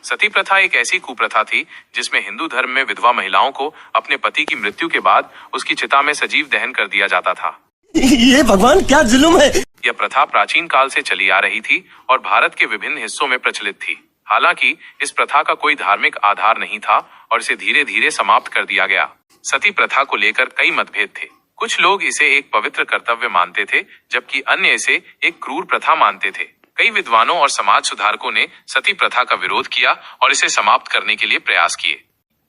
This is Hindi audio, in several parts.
सती प्रथा एक ऐसी कुप्रथा थी जिसमें हिंदू धर्म में विधवा महिलाओं को अपने पति की मृत्यु के बाद उसकी चिता में सजीव दहन कर दिया जाता था। ये भगवान क्या जुल्म है। यह प्रथा प्राचीन काल से चली आ रही थी और भारत के विभिन्न हिस्सों में प्रचलित थी। हालांकि इस प्रथा का कोई धार्मिक आधार नहीं था और इसे धीरे धीरे समाप्त कर दिया गया। सती प्रथा को लेकर कई मतभेद थे। कुछ लोग इसे एक पवित्र कर्तव्य मानते थे, जबकि अन्य इसे एक क्रूर प्रथा मानते थे। कई विद्वानों और समाज सुधारकों ने सती प्रथा का विरोध किया और इसे समाप्त करने के लिए प्रयास किए।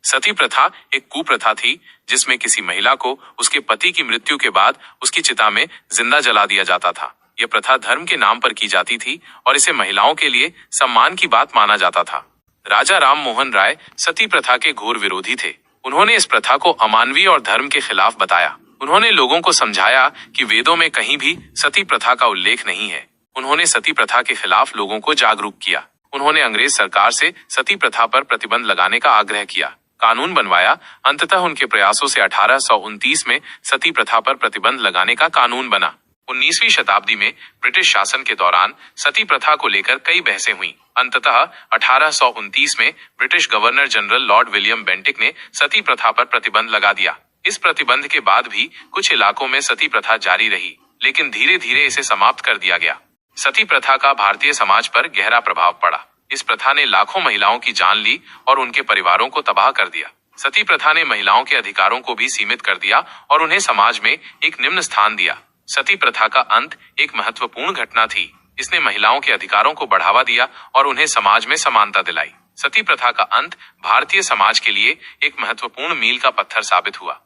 सती प्रथा एक कुप्रथा थी जिसमें किसी महिला को उसके पति की मृत्यु के बाद उसकी चिता में जिंदा जला दिया जाता था। यह प्रथा धर्म के नाम पर की जाती थी और इसे महिलाओं के लिए सम्मान की बात माना जाता था। राजा राम मोहन राय सती प्रथा के घोर विरोधी थे। उन्होंने इस प्रथा को अमानवीय और धर्म के खिलाफ बताया। उन्होंने लोगों को समझाया कि वेदों में कहीं भी सती प्रथा का उल्लेख नहीं है। उन्होंने सती प्रथा के खिलाफ लोगों को जागरूक किया। उन्होंने अंग्रेज सरकार से सती प्रथा पर प्रतिबंध लगाने का आग्रह किया, कानून बनवाया। अंततः उनके प्रयासों से 1829 में सती प्रथा पर प्रतिबंध लगाने का कानून बना। 19वीं शताब्दी में ब्रिटिश शासन के दौरान सती प्रथा को लेकर कई बहसें हुई। अंततः 1829 में British governor general Lord William Bentinck ने सती प्रथा पर प्रतिबंध लगा दिया। इस प्रतिबंध के बाद भी कुछ इलाकों में सती प्रथा जारी रही, लेकिन धीरे धीरे इसे समाप्त कर दिया गया। सती प्रथा का भारतीय समाज पर गहरा प्रभाव पड़ा। इस प्रथा ने लाखों महिलाओं की जान ली और उनके परिवारों को तबाह कर दिया। सती प्रथा ने महिलाओं के अधिकारों को भी सीमित कर दिया और उन्हें समाज में एक निम्न स्थान दिया। सती प्रथा का अंत एक महत्वपूर्ण घटना थी। इसने महिलाओं के अधिकारों को बढ़ावा दिया और उन्हें समाज में समानता दिलाई। सती प्रथा का अंत भारतीय समाज के लिए एक महत्वपूर्ण मील का पत्थर साबित हुआ।